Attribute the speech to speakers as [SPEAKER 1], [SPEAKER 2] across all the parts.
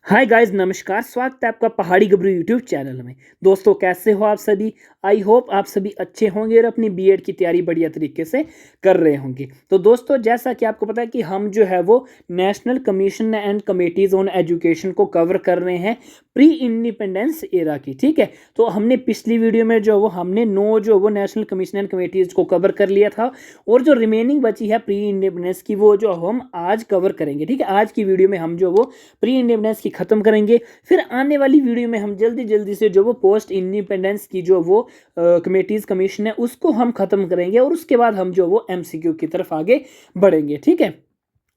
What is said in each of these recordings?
[SPEAKER 1] Hi guys, नमस्कार। स्वागत है आपका पहाड़ी गबरू यूट्यूब चैनल में। दोस्तों, कैसे हो आप सभी? आई होप आप सभी अच्छे होंगे और अपनी बीएड की तैयारी बढ़िया तरीके से कर रहे होंगे। तो दोस्तों, जैसा कि आपको पता है कि हम जो है वो national commission and committees on education को कवर कर रहे हैं प्री इंडिपेंडेंस एरा की। ठीक है, तो हमने पिछली वीडियो में जो वो हमने 9 जो वो नेशनल कमीशन एंड कमेटीज़ को कवर कर लिया था और जो रिमेनिंग बची है प्री इंडिपेंडेंस की वो जो हम आज कवर करेंगे। ठीक है, आज की वीडियो में हम जो वो प्री इंडिपेंडेंस की ख़त्म करेंगे। फिर आने वाली वीडियो में हम जल्दी जल्दी से जो वो पोस्ट इंडिपेंडेंस की जो वो कमेटीज़ कमीशन है उसको हम ख़त्म करेंगे और उसके बाद हम जो वो एमसीक्यू की तरफ आगे बढ़ेंगे। ठीक है,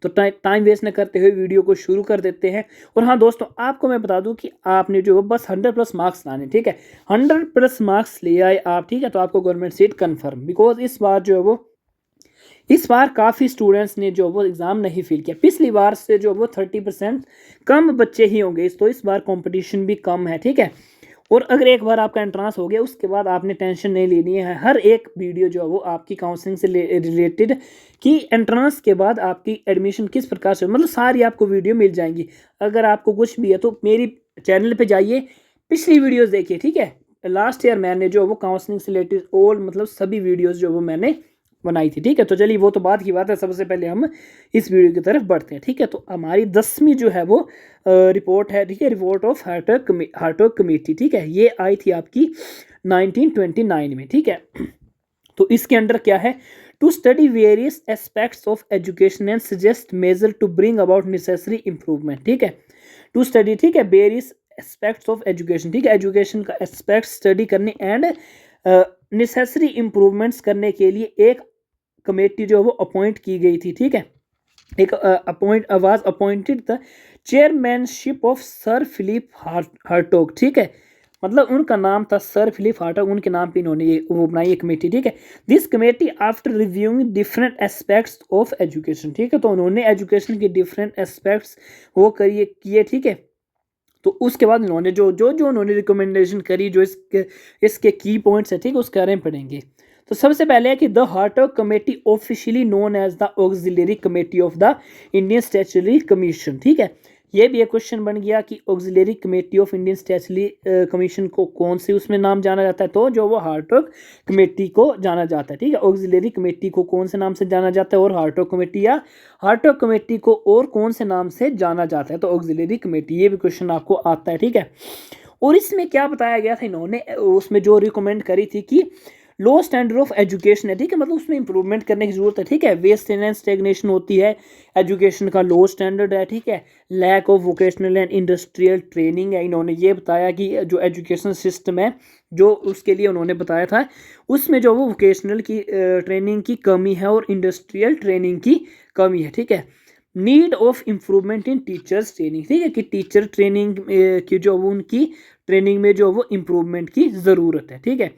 [SPEAKER 1] तो टाइम वेस्ट न करते हुए वीडियो को शुरू कर देते हैं। और हाँ दोस्तों, आपको मैं बता दूं कि आपने जो बस 100+ मार्क्स लाने। ठीक है, 100+ मार्क्स ले आए आप। ठीक है, तो आपको गवर्नमेंट सीट कन्फर्म। बिकॉज इस बार काफ़ी स्टूडेंट्स ने जो वो एग्ज़ाम नहीं फिल किया। पिछली बार से जो वो 30% कम बच्चे ही होंगे, तो इस बार कंपटीशन भी कम है। ठीक है, और अगर एक बार आपका एंट्रांस हो गया उसके बाद आपने टेंशन नहीं लेनी है। हर एक वीडियो जो है वो आपकी काउंसलिंग से रिलेटेड कि एंट्रांस के बाद आपकी एडमिशन किस प्रकार से, मतलब सारी आपको वीडियो मिल जाएंगी। अगर आपको कुछ भी है तो मेरी चैनल पे जाइए, पिछली वीडियोस देखिए। ठीक है, लास्ट ईयर मैंने जो वो काउंसलिंग से रिलेटेड ऑल मतलब सभी वीडियोस जो वो मैंने बनाई थी। ठीक है, तो चलिए वो तो बात की बात है। सबसे पहले हम इस वीडियो की तरफ बढ़ते हैं। ठीक है, तो हमारी 10वीं जो है वो रिपोर्ट है। ठीक है, रिपोर्ट ऑफ हार्टोग कमेटी। ठीक है, ये आई थी आपकी 1929 में। ठीक है, तो इसके अंडर क्या है? To study various aspects of education and suggest measure to bring about necessary improvement. ठीक है, टू स्टडी, ठीक है, वेरियस एस्पेक्ट्स ऑफ एजुकेशन। ठीक है, एजुकेशन का एस्पेक्ट स्टडी करने एंड नेसेसरी इंप्रूवमेंट्स करने के लिए एक कमेटी जो है वो अपॉइंट की गई थी। ठीक है, एक was appointed the chairmanship of sir Philip Hartog. ठीक है, मतलब उनका नाम था सर फिलिप हार्टोग, उनके नाम पे इन्होंने ये वो बनाई है कमेटी। ठीक है, this committee after reviewing different aspects of education. ठीक है, तो उन्होंने एजुकेशन के डिफरेंट एस्पेक्ट्स वो करिए किए। ठीक है, तो उसके बाद इन्होंने जो उन्होंने रिकमेंडेशन करी, जो इसके की पॉइंट्स है, ठीक है, उसके बारे में पढ़ेंगे। तो सबसे पहले है कि the Hartog committee officially known as the auxiliary committee of the Indian statutory commission. ठीक है, ये भी एक क्वेश्चन बन गया कि auxiliary committee of Indian statutory commission को कौन से उसमें नाम जाना जाता है? तो जो वो हार्टोग कमेटी को जाना जाता है। ठीक है, ऑक्सिलरी कमेटी को कौन से नाम से जाना जाता है और हार्टोग कमेटी या हार्टोग कमेटी को और कौन से नाम से जाना जाता है? तो ऑक्सिलरी कमेटी, ये भी क्वेश्चन आपको आता है। ठीक है, और इसमें क्या बताया गया था, इन्होंने उसमें जो रिकमेंड करी थी कि लो स्टैंडर्ड ऑफ एजुकेशन है। ठीक है, मतलब उसमें इंप्रूवमेंट करने की जरूरत है। ठीक है, वेस्ट एंड स्टेगनेशन होती है, एजुकेशन का लो स्टैंडर्ड है। ठीक है, lack of vocational and industrial training है। इन्होंने ये बताया कि जो एजुकेशन सिस्टम है जो उसके लिए उन्होंने बताया था उसमें जो वो वोकेशनल की ट्रेनिंग की कमी है और इंडस्ट्रियल ट्रेनिंग की कमी है। ठीक है, need of improvement in teachers training. ठीक है, कि टीचर ट्रेनिंग की जो उनकी ट्रेनिंग में जो वो इम्प्रूवमेंट की ज़रूरत है। ठीक है,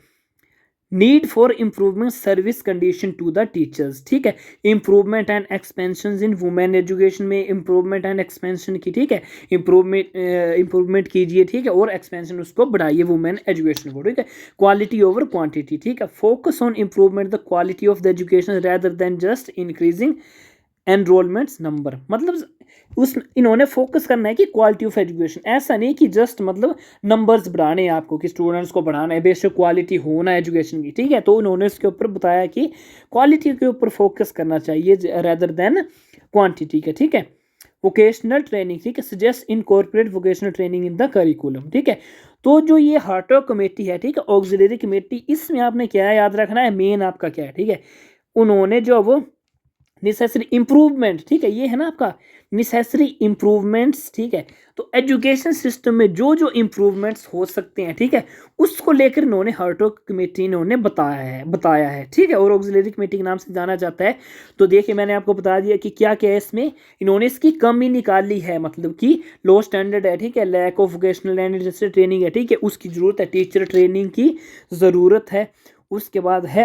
[SPEAKER 1] need for improvement service condition to the teachers. ठीक है, improvement and expansion in women education में इम्प्रूवमेंट एंड एक्सपेंशन की। ठीक है, इम्प्रूवमेंट कीजिए। ठीक है, और एक्सपेंशन उसको बढ़ाइए वुमेन एजुकेशन को। ठीक है, क्वालिटी ओवर क्वांटिटी। ठीक है, focus on improvement the quality of the education rather than just increasing enrolments number. मतलब उस इन्होंने फोकस करना है कि क्वालिटी ऑफ एजुकेशन, ऐसा नहीं कि जस्ट मतलब नंबर्स बढ़ाने हैं आपको कि स्टूडेंट्स को बढ़ाना है, बेशक क्वालिटी होना है एजुकेशन की। ठीक है, तो उन्होंने इसके ऊपर बताया कि क्वालिटी के ऊपर फोकस करना चाहिए रेदर देन क्वांटिटी का। ठीक है, वोकेशनल ट्रेनिंग। ठीक है, suggest incorporate vocational training in the curriculum. ठीक है, तो जो ये हार्टोग कमेटी है, ठीक है, ऑक्सिलरी कमेटी, इसमें आपने क्या याद रखना है, मेन आपका क्या है? ठीक है, उन्होंने जो वो नेसेसरी इम्प्रूवमेंट, ठीक है, ये है ना आपका नेसेसरी इम्प्रूवमेंट्स। ठीक है, तो एजुकेशन सिस्टम में जो जो इम्प्रूवमेंट्स हो सकते हैं, ठीक है, उसको लेकर इन्होंने हार्टोग कमेटी इन्होंने बताया है। ठीक है, और ऑक्सिलरी कमेटी के नाम से जाना जाता है। तो देखिए, मैंने आपको बता दिया कि क्या क्या है इसमें। इन्होंने इसकी कमी निकाली है, मतलब कि लो स्टैंडर्ड है। ठीक है, lack of vocational and industrial training है। ठीक है, उसकी ज़रूरत है, टीचर ट्रेनिंग की ज़रूरत है। उसके बाद है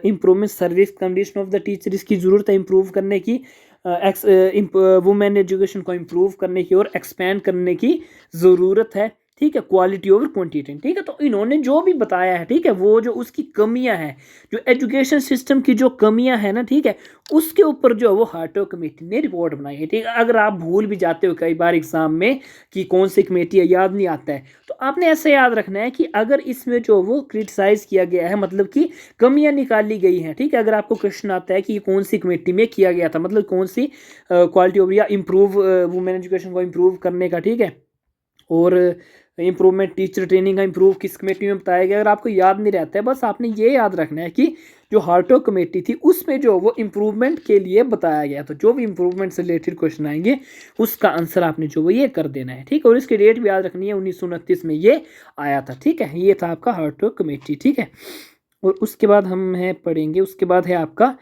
[SPEAKER 1] improvement service condition of the teacher, इसकी ज़रूरत है इम्प्रूव करने की, वुमेन एजुकेशन को इम्प्रूव करने की और एक्सपेंड करने की ज़रूरत है। ठीक है, क्वालिटी ओवर क्वांटिटी, ठीक है। तो इन्होंने जो भी बताया है, ठीक है, वो जो उसकी कमियां हैं, जो एजुकेशन सिस्टम की जो कमियां हैं ना, ठीक है, उसके ऊपर जो है वो हार्टोग कमेटी ने रिपोर्ट बनाई है, ठीक है। अगर आप भूल भी जाते हो कई बार एग्जाम में कि कौन सी कमेटी है, याद नहीं आता है, तो आपने ऐसे याद रखना है कि अगर इसमें जो वो क्रिटिसाइज किया गया है, मतलब कि कमियां निकाली गई हैं, ठीक है। अगर आपको क्वेश्चन आता है कि ये कौन सी कमेटी में किया गया था, मतलब कौन सी क्वालिटी ओवर या इम्प्रूव वुमेन एजुकेशन को इम्प्रूव करने का, ठीक है, और इम्प्रूवमेंट टीचर ट्रेनिंग का इम्प्रूव किस कमेटी में बताया गया, अगर आपको याद नहीं रहता है, बस आपने ये याद रखना है कि जो हार्टोग कमेटी थी उसमें जो वो इम्प्रूवमेंट के लिए बताया गया, तो जो भी इम्प्रूवमेंट से रिलेटेड क्वेश्चन आएंगे उसका आंसर आपने जो वो ये कर देना है, ठीक है। और इसकी डेट भी याद रखनी है, 1929 में ये आया था, ठीक है। ये था आपका हार्टोग कमेटी, ठीक है। और उसके बाद हम है पढ़ेंगे, उसके बाद है आपका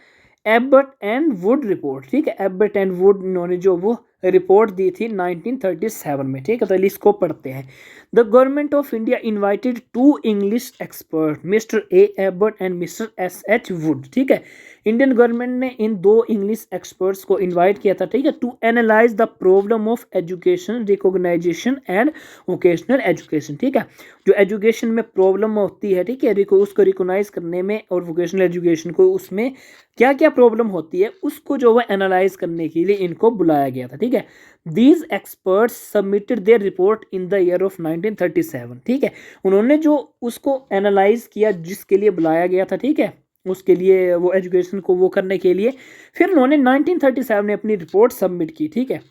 [SPEAKER 1] एबर्ट एंड वुड रिपोर्ट, ठीक है। एबर्ट एंड वुड इन्होंने जो वो रिपोर्ट दी थी 1937 में, ठीक है। तो इसको पढ़ते हैं। The government of India invited two English expert, mister A Abbott and mister S H Wood, ठीक है। इंडियन गवर्नमेंट ने इन दो इंग्लिश एक्सपर्ट्स को इन्वाइट किया था, ठीक है, to analyse the problem of education reorganisation and vocational education, ठीक है। जो एजुकेशन में प्रॉब्लम होती है, ठीक है, उसको रिकॉग्नाइज करने में, और वोकेशनल एजुकेशन को उसमें क्या क्या प्रॉब्लम होती है उसको जो है एनालाइज करने के लिए इनको बुलाया गया था, ठीक है। These experts submitted there report in the year of 1937, ठीक है। उन्होंने जो उसको एनालाइज किया जिसके लिए बुलाया गया था, ठीक है, उसके लिए वो एजुकेशन को वो करने के लिए, फिर उन्होंने 1937 में अपनी रिपोर्ट सबमिट की, ठीक है।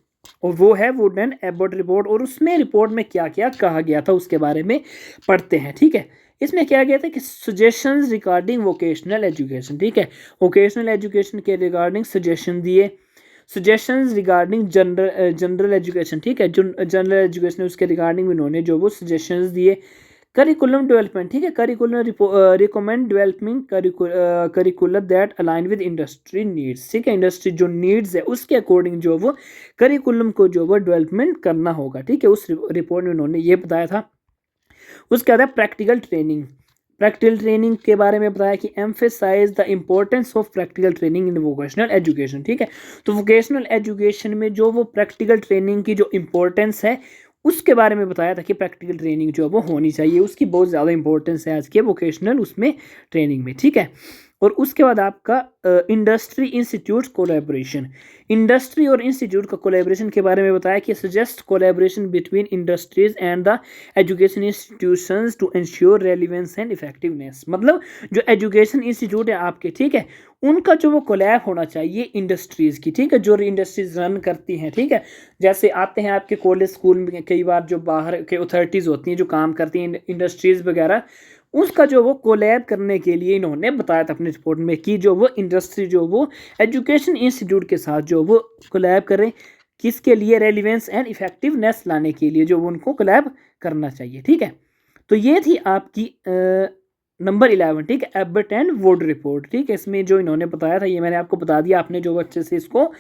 [SPEAKER 1] और वो है वुड एंड एबर्ट रिपोर्ट, और उसमें रिपोर्ट में क्या क्या कहा गया था उसके बारे में पढ़ते हैं, ठीक है। इसमें क्या गया था कि सजेशंस रिगार्डिंग वोकेशनल एजुकेशन, ठीक है, वोकेशनल एजुकेशन के रिगार्डिंग सजेशन दिए। सजेशंस रिगार्डिंग जनरल एजुकेशन, ठीक है, जो जनरल एजुकेशन उसके रिगार्डिंग इन्होंने जो वो सजेशंस दिए। करिकुलम डेवलपमेंट, ठीक है, curriculum recommend developing curricular that align with industry needs, ठीक है, इंडस्ट्री जो नीड्स है उसके अकॉर्डिंग जो वो करिकुलम को जो वो डेवलपमेंट करना होगा, ठीक है। उस रिपोर्ट में उन्होंने ये बताया था। उसके बाद प्रैक्टिकल ट्रेनिंग, प्रैक्टिकल ट्रेनिंग के बारे में बताया कि emphasise the importance of practical training in vocational education, ठीक है। तो वोकेशनल एजुकेशन में जो वो प्रैक्टिकल ट्रेनिंग की जो इम्पोर्टेंस है उसके बारे में बताया था कि प्रैक्टिकल ट्रेनिंग जो है वो होनी चाहिए, उसकी बहुत ज़्यादा इंपॉर्टेंस है आज के वोकेशनल उसमें ट्रेनिंग में, ठीक है। और उसके बाद आपका इंडस्ट्री इंस्टीट्यूट कोलैबोरेशन, इंडस्ट्री और इंस्टीट्यूट का कोलैबोरेशन के बारे में बताया कि suggest collaboration between industries and the education institutions to ensure relevance and effectiveness, मतलब जो एजुकेशन इंस्टीट्यूट है आपके, ठीक है, उनका जो वो कोलैब होना चाहिए इंडस्ट्रीज़ की, ठीक है, जो इंडस्ट्रीज रन करती हैं, ठीक है। जैसे आते हैं आपके कॉलेज स्कूल में कई बार जो बाहर के अथॉरिटीज़ होती हैं जो काम करती हैं इंडस्ट्रीज़ वगैरह, उसका जो वो कोलैब करने के लिए इन्होंने बताया था अपनी रिपोर्ट में कि जो वो इंडस्ट्री जो वो एजुकेशन इंस्टीट्यूट के साथ जो वो कोलैब करें, किसके लिए, रेलिवेंस एंड इफेक्टिवनेस लाने के लिए जो वो उनको कोलैब करना चाहिए, ठीक है। तो ये थी आपकी नंबर 11, ठीक है, एबर्ट एंड वुड रिपोर्ट, ठीक है। इसमें जो इन्होंने बताया था ये मैंने आपको बता दिया, आपने जो अच्छे से इसको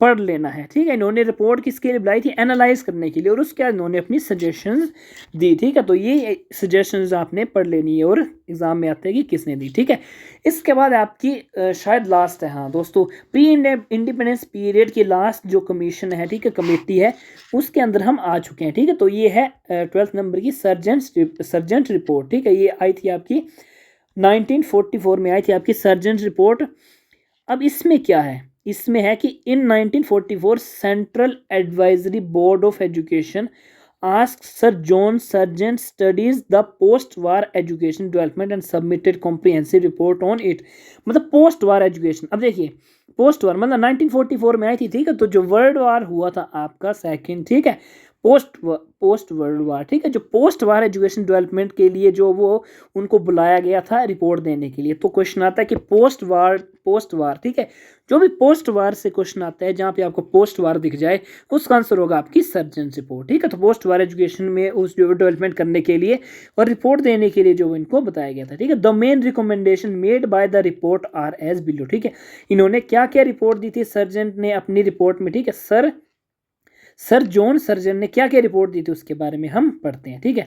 [SPEAKER 1] पढ़ लेना है, ठीक है। इन्होंने रिपोर्ट किसके लिए बुलाई थी, एनालाइज करने के लिए, और उसके बाद इन्होंने अपनी सजेशंस दी, ठीक है। तो ये सजेशंस आपने पढ़ लेनी है और एग्जाम में आते हैं कि किसने दी, ठीक है। इसके बाद आपकी शायद लास्ट है, हाँ दोस्तों, प्री इंडिपेंडेंस पीरियड की लास्ट जो कमीशन है, ठीक है, कमेटी है, उसके अंदर हम आ चुके हैं, ठीक है। तो ये है 12th नंबर की सर्जेंट रिपोर्ट, ठीक है। ये आई थी आपकी 1944 में आई थी आपकी सर्जेंट रिपोर्ट। अब इसमें क्या है, इसमें है कि इन 1944 central advisory board of education ask sir John sergeant studies the post war education development and submitted comprehensive report on it, मतलब पोस्ट वार एजुकेशन। अब देखिए पोस्ट वार मतलब 1944 में आई थी, ठीक है। तो जो वर्ल्ड वार हुआ था आपका सेकंड, ठीक है, पोस्ट वर्ल्ड वार, ठीक है, जो पोस्ट वार एजुकेशन डेवलपमेंट के लिए जो वो उनको बुलाया गया था रिपोर्ट देने के लिए। तो क्वेश्चन आता है कि पोस्ट वार, ठीक है, जो भी पोस्ट वार से क्वेश्चन आता है जहाँ पे आपको पोस्ट वार दिख जाए उसका आंसर होगा आपकी सर्जेंट रिपोर्ट, ठीक है। तो पोस्ट वार एजुकेशन में उस जो डेवलपमेंट करने के लिए और रिपोर्ट देने के लिए जो इनको बताया गया था, ठीक है। The main recommendation made by the report are as below, ठीक है। इन्होंने क्या क्या रिपोर्ट दी थी सर्जेंट ने अपनी रिपोर्ट में, ठीक है। सर जॉन सर्जन ने क्या क्या रिपोर्ट दी थी उसके बारे में हम पढ़ते हैं, ठीक है।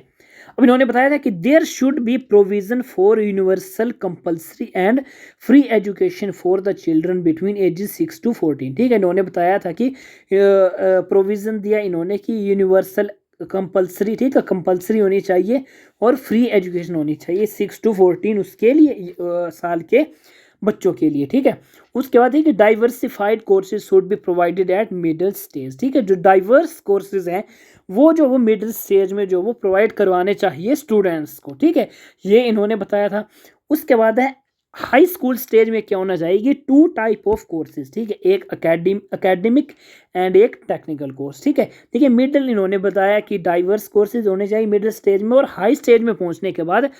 [SPEAKER 1] अब इन्होंने बताया था कि there should be provision for universal compulsory and free education for the children between ages 6 to 14, ठीक है। इन्होंने बताया था कि प्रोविजन दिया इन्होंने कि यूनिवर्सल कंपलसरी, ठीक है, कंपलसरी होनी चाहिए और फ्री एजुकेशन होनी चाहिए 6 to 14 उसके लिए साल के बच्चों के लिए, ठीक है। उसके बाद है कि diversified courses should be provided eight middle stage, ठीक है। जो डाइवर्स कोर्सेज हैं वो मिडिल स्टेज में वो प्रोवाइड करवाने चाहिए स्टूडेंट्स को, ठीक है, ये इन्होंने बताया था। उसके बाद है हाई स्कूल स्टेज में क्या होना चाहिए, 2 टाइप ऑफ कोर्सेज, ठीक है, एक अकेडमिक एंड एक टेक्निकल कोर्स, ठीक है। देखिए मिडिल इन्होंने बताया कि डाइवर्स कोर्सेज होने चाहिए मिडिल स्टेज में, और हाई स्टेज में पहुंचने के बाद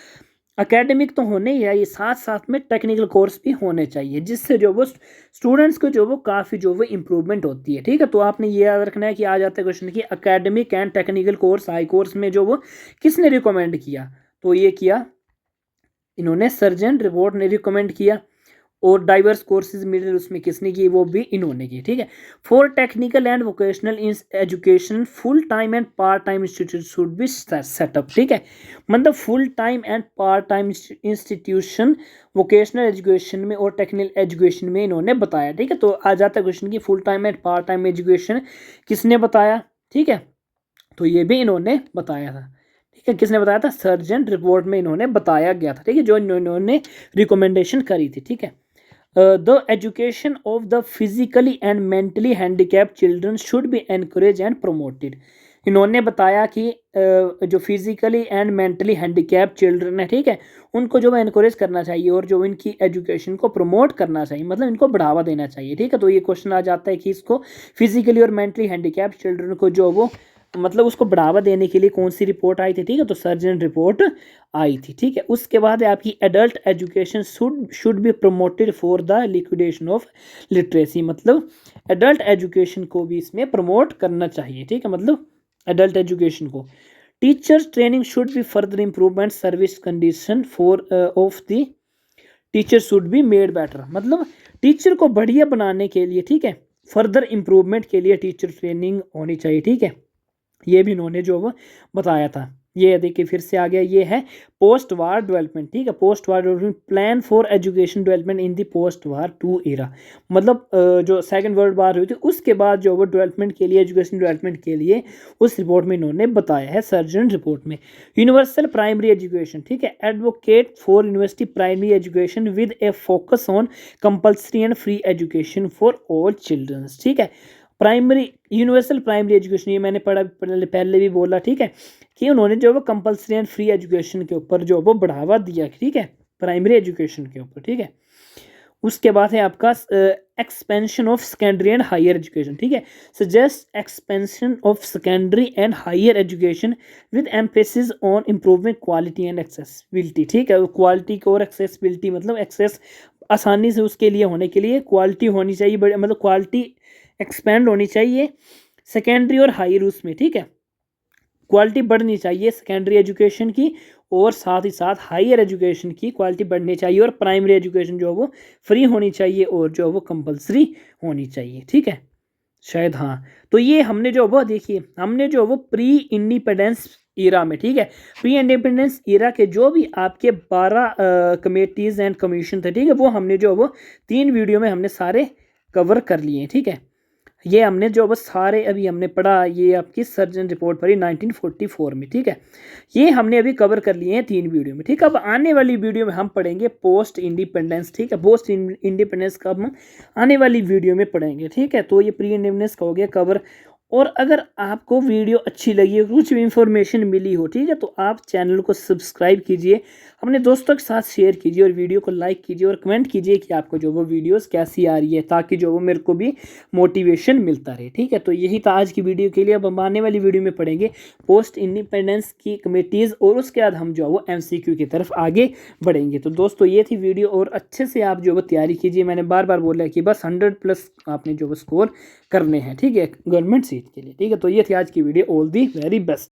[SPEAKER 1] अकेडमिक तो होने ही चाहिए, साथ साथ में टेक्निकल कोर्स भी होने चाहिए, जिससे वो स्टूडेंट्स को काफ़ी इम्प्रूवमेंट होती है, ठीक है। तो आपने ये याद रखना है कि आ जाता है क्वेश्चन कि academic and technical course high course में वो किसने रिकमेंड किया, तो ये किया इन्होंने सर्जेंट रिपोर्ट ने रिकमेंड किया। और डाइवर्स कोर्सेज मिडिल उसमें किसने की, वो भी इन्होंने की, ठीक है। For technical and vocational education full time and part time institute should be set up, ठीक है। मतलब full time and part time institution vocational education में और टेक्निकल एजुकेशन में इन्होंने बताया, ठीक है। तो आ जाता है क्वेश्चन की full time and part time education किसने बताया, ठीक है, तो ये भी इन्होंने बताया था, ठीक है। किसने बताया था, सर्जेंट रिपोर्ट में इन्होंने बताया गया था, ठीक है, जो इन्होंने रिकमेंडेशन करी थी, ठीक है। The education of the physically and mentally handicap children should be encourage and promoted. इन्होंने बताया कि जो physically and mentally handicap children है, ठीक है, उनको एनकरेज करना चाहिए और इनकी एजुकेशन को प्रमोट करना चाहिए, मतलब इनको बढ़ावा देना चाहिए, ठीक है। तो ये क्वेश्चन आ जाता है कि इसको फिजिकली और मेंटली हैंडीकैप चिल्ड्रन को वो मतलब उसको बढ़ावा देने के लिए कौन सी रिपोर्ट आई थी, ठीक है, तो सर्जेंट रिपोर्ट आई थी, ठीक है। उसके बाद है आपकी adult education should be promoted for the liquidation of literacy, मतलब एडल्ट एजुकेशन को भी इसमें प्रमोट करना चाहिए, ठीक है, मतलब एडल्ट एजुकेशन को। Teachers training should be further improvement service condition for of the teacher should be made better, मतलब टीचर को बढ़िया बनाने के लिए, ठीक है, फर्दर इम्प्रूवमेंट के लिए टीचर ट्रेनिंग होनी चाहिए, ठीक है। ये भी इन्होंने वो बताया था। ये देखिए फिर से आ गया, ये है पोस्ट वार डेवलपमेंट, ठीक है, post war development plan for education development in the post war 2 era, मतलब जो सेकंड वर्ल्ड वार हुई थी उसके बाद वो डेवलपमेंट के लिए, एजुकेशन डेवलपमेंट के लिए उस रिपोर्ट में इन्होंने बताया है सर्जेंट रिपोर्ट में। यूनिवर्सल प्राइमरी एजुकेशन, ठीक है, advocate for university primary education with a focus on compulsory and free education for all childrens, ठीक है। प्राइमरी यूनिवर्सल प्राइमरी एजुकेशन, ये मैंने पहले भी बोला, ठीक है, कि उन्होंने वो कंपल्सरी एंड फ्री एजुकेशन के ऊपर वो बढ़ावा दिया, ठीक है, प्राइमरी एजुकेशन के ऊपर, ठीक है। उसके बाद है आपका expansion of secondary and higher education, ठीक है, suggest expansion of secondary and higher education with emphasis on improving quality and accessibility, ठीक है। क्वालिटी को और एक्सेसिबिलिटी, मतलब एक्सेस आसानी से उसके लिए होने के लिए क्वालिटी होनी चाहिए, मतलब क्वालिटी एक्सपेंड होनी चाहिए सेकेंडरी और हायर उसमें, ठीक है, क्वालिटी बढ़नी चाहिए सेकेंडरी एजुकेशन की, और साथ ही साथ हायर एजुकेशन की क्वालिटी बढ़नी चाहिए, और प्राइमरी एजुकेशन वो फ्री होनी चाहिए और वो कंपलसरी होनी चाहिए, ठीक है, शायद, हाँ। तो ये हमने वो देखिए, हमने वो प्री इंडिपेंडेंस ईरा में, ठीक है, प्री इंडिपेंडेंस ईरा के जो भी आपके 12 कमेटीज़ एंड कमीशन थे, ठीक है, वो हमने वो 3 वीडियो में हमने सारे कवर कर लिए, ठीक है। ये हमने बस सारे अभी हमने पढ़ा, ये आपकी सर्जन रिपोर्ट पढ़ी 1944 में, ठीक है, ये हमने अभी कवर कर लिए हैं 3 वीडियो में, ठीक है। अब आने वाली वीडियो में हम पढ़ेंगे पोस्ट इंडिपेंडेंस, ठीक है, पोस्ट इंडिपेंडेंस का हम आने वाली वीडियो में पढ़ेंगे, ठीक है। तो ये प्री इंडिपेंडेंस का हो गया कवर। और अगर आपको वीडियो अच्छी लगी हो, कुछ भी इंफॉर्मेशन मिली हो, ठीक है, तो आप चैनल को सब्सक्राइब कीजिए, अपने दोस्तों के साथ शेयर कीजिए और वीडियो को लाइक कीजिए और कमेंट कीजिए कि आपको वो वीडियोस कैसी आ रही है, ताकि वो मेरे को भी मोटिवेशन मिलता रहे, ठीक है। तो यही था आज की वीडियो के लिए। अब हम आने वाली वीडियो में पढ़ेंगे पोस्ट इंडिपेंडेंस की कमेटीज़, और उसके बाद हम वो MCQ की तरफ आगे बढ़ेंगे। तो दोस्तों ये थी वीडियो, और अच्छे से आप वो तैयारी कीजिए। मैंने बार बार बोला है कि बस 100+ आपने वो स्कोर करने हैं, ठीक है, गवर्नमेंट सीट के लिए, ठीक है। तो ये थी आज की video. All the very best.